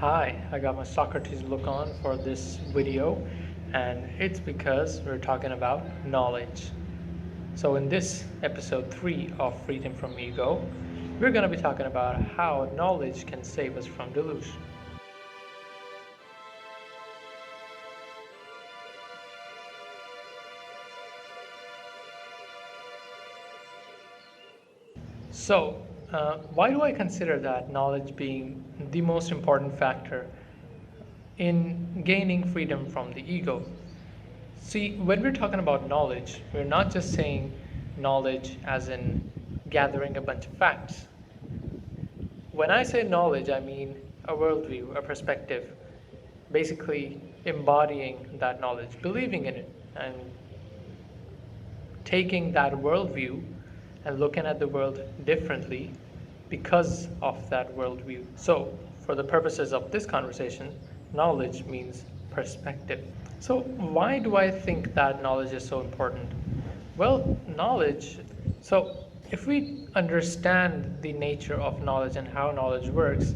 Hi, I got my Socrates look on for this video, and it's because we're talking about knowledge. So, in this episode 3 of Freedom from Ego, we're going to be talking about how knowledge can save us from delusion. Why do I consider that knowledge being the most important factor in gaining freedom from the ego? See, when we're talking about knowledge, we're not just saying knowledge as in gathering a bunch of facts. When I say knowledge, I mean a worldview, a perspective, basically embodying that knowledge, believing in it, and taking that worldview and looking at the world differently because of that worldview. So, for the purposes of this conversation, knowledge means perspective. So, why do I think that knowledge is so important? Well, knowledge, so if we understand the nature of knowledge and how knowledge works,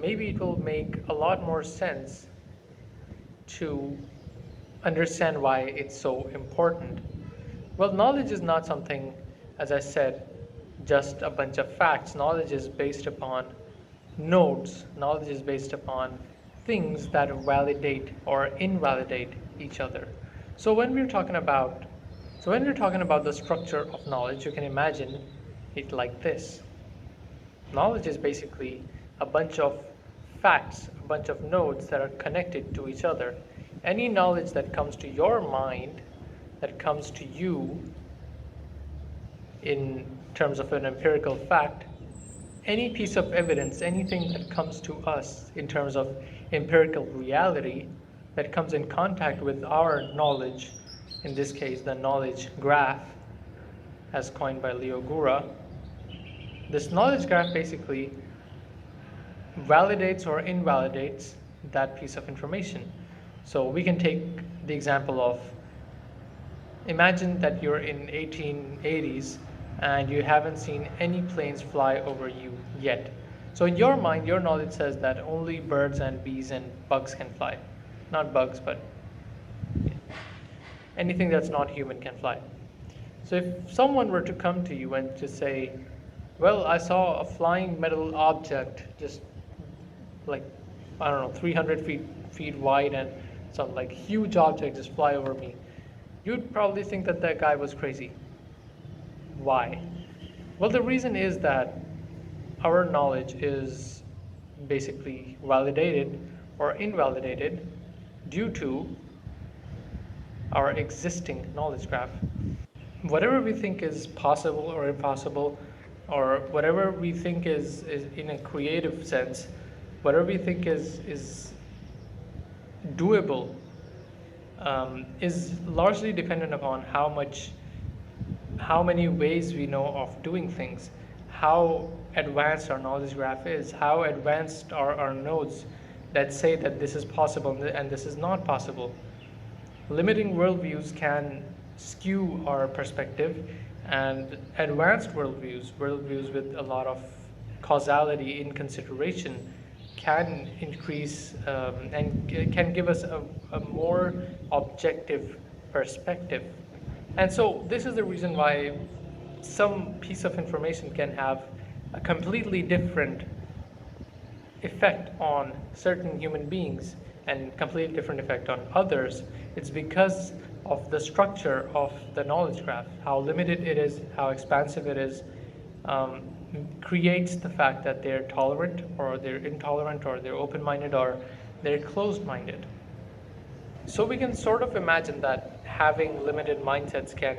maybe it will make a lot more sense to understand why it's so important. Well, knowledge is not something, as I said, just a bunch of facts. Knowledge is based upon nodes. Knowledge is based upon things that validate or invalidate each other. So when we're talking about the structure of knowledge, you can imagine it like this. Knowledge is basically a bunch of facts, a bunch of nodes that are connected to each other. Any knowledge that comes to your mind, that comes to you in terms of an empirical fact, any piece of evidence, anything that comes to us in terms of empirical reality that comes in contact with our knowledge, in this case the knowledge graph as coined by Leo Gura, this knowledge graph basically validates or invalidates that piece of information. So we can take the example of, imagine that you're in 1880s and you haven't seen any planes fly over you yet. So in your mind, your knowledge says that only birds and bees and bugs can fly. Not bugs, but anything that's not human can fly. So if someone were to come to you and to say, well, I saw a flying metal object just like, I don't know, 300 feet wide and some like huge object just fly over me, you'd probably think that that guy was crazy. Why? Well, the reason is that our knowledge is basically validated or invalidated due to our existing knowledge graph. Whatever we think is possible or impossible, or whatever we think is in a creative sense, whatever we think is doable, is largely dependent upon how many ways we know of doing things, how advanced our knowledge graph is, how advanced are our nodes that say that this is possible and this is not possible. Limiting worldviews can skew our perspective, and advanced worldviews with a lot of causality in consideration, can increase and can give us a more objective perspective. And so this is the reason why some piece of information can have a completely different effect on certain human beings and completely different effect on others. It's because of the structure of the knowledge graph, how limited it is, how expansive it is, creates the fact that they're tolerant or they're intolerant or they're open-minded or they're closed-minded. So we can sort of imagine that having limited mindsets can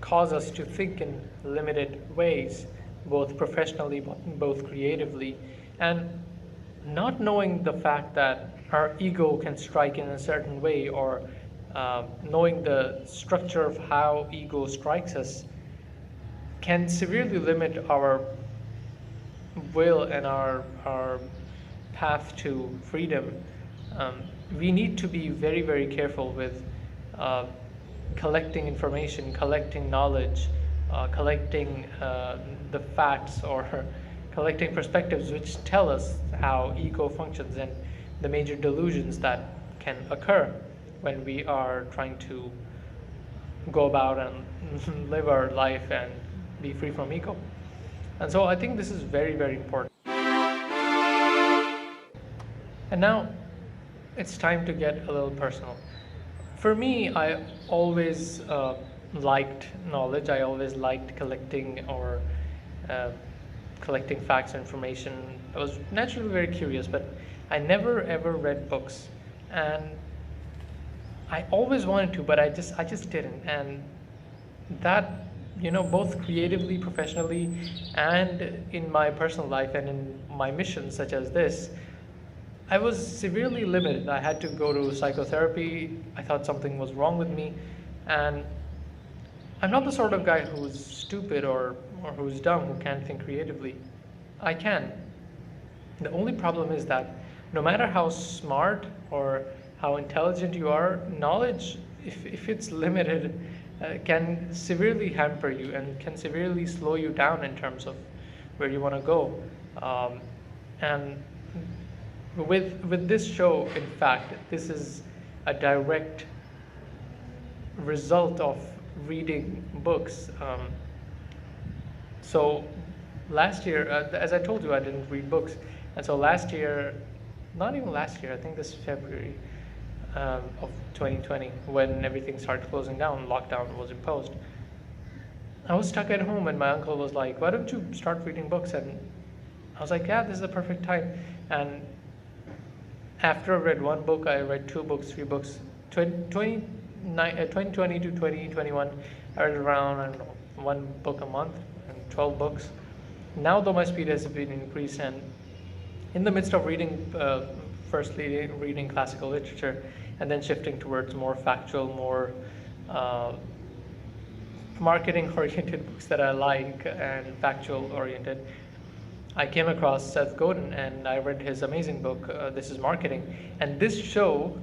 cause us to think in limited ways, both professionally, both creatively, and not knowing the fact that our ego can strike in a certain way, or knowing the structure of how ego strikes us, can severely limit our will and our path to freedom. We need to be very, very careful with collecting information, collecting knowledge, collecting the facts, or collecting perspectives which tell us how ego functions and the major delusions that can occur when we are trying to go about and live our life and be free from ego. And so I think this is very, very important. And now it's time to get a little personal. For me, I always liked knowledge. I always liked uh, collecting facts and information. I was naturally very curious, but I never ever read books, and I always wanted to, but I just didn't. And that, both creatively, professionally, and in my personal life and in my missions such as this, I was severely limited. I had to go to psychotherapy. I thought something was wrong with me. And I'm not the sort of guy who's stupid or who's dumb, who can't think creatively. I can. The only problem is that no matter how smart or how intelligent you are, knowledge, if it's limited, can severely hamper you and can severely slow you down in terms of where you want to go. And with this show, in fact, this is a direct result of reading books. So last year, as I told you, I didn't read books, and so last year, not even last year, I think this February of 2020, when everything started closing down, lockdown was imposed, I was stuck at home, and my uncle was like, "Why don't you start reading books?" And I was like, "Yeah, this is the perfect time." And after I read one book, I read two books, three books. 2020 to 2021, I read around, I don't know, one book a month and 12 books. Now, though, my speed has been increased, and in the midst of reading, firstly reading classical literature, and then shifting towards more factual, more marketing-oriented books that I like and factual-oriented, I came across Seth Godin, and I read his amazing book, This is Marketing. And this show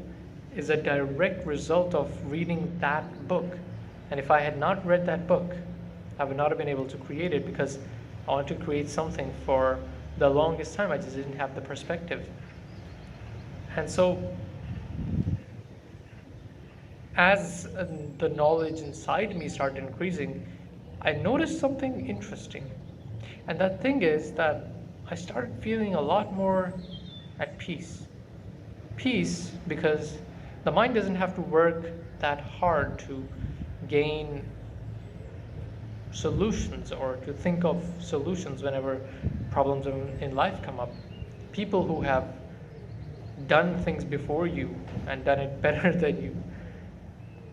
is a direct result of reading that book. And if I had not read that book, I would not have been able to create it, because I wanted to create something for the longest time. I just didn't have the perspective. And so, as the knowledge inside me started increasing, I noticed something interesting. And that thing is that I started feeling a lot more at peace. Peace because the mind doesn't have to work that hard to gain solutions or to think of solutions whenever problems in life come up. People who have done things before you and done it better than you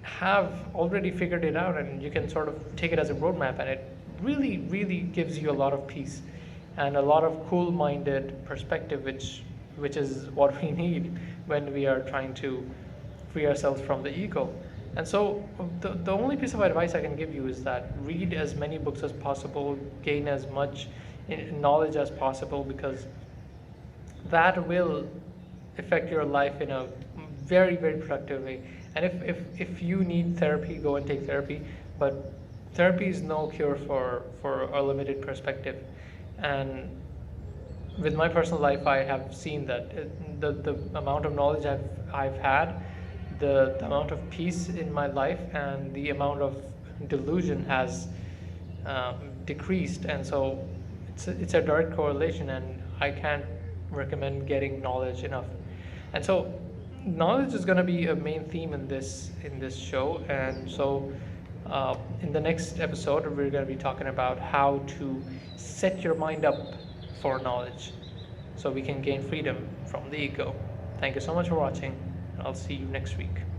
have already figured it out, and you can sort of take it as a roadmap, and it really, really gives you a lot of peace and a lot of cool-minded perspective, which is what we need when we are trying to free ourselves from the ego. And so the only piece of advice I can give you is that read as many books as possible, gain as much knowledge as possible, because that will affect your life in a very, very productive way. And if you need therapy, go and take therapy, but therapy is no cure for a limited perspective. And with my personal life, I have seen that the amount of knowledge I've had, the amount of peace in my life, and the amount of delusion has decreased. And so it's a direct correlation, and I can't recommend getting knowledge enough. And so knowledge is going to be a main theme in this show. And so in the next episode, we're going to be talking about how to set your mind up for knowledge so we can gain freedom from the ego. Thank you so much for watching, and I'll see you next week.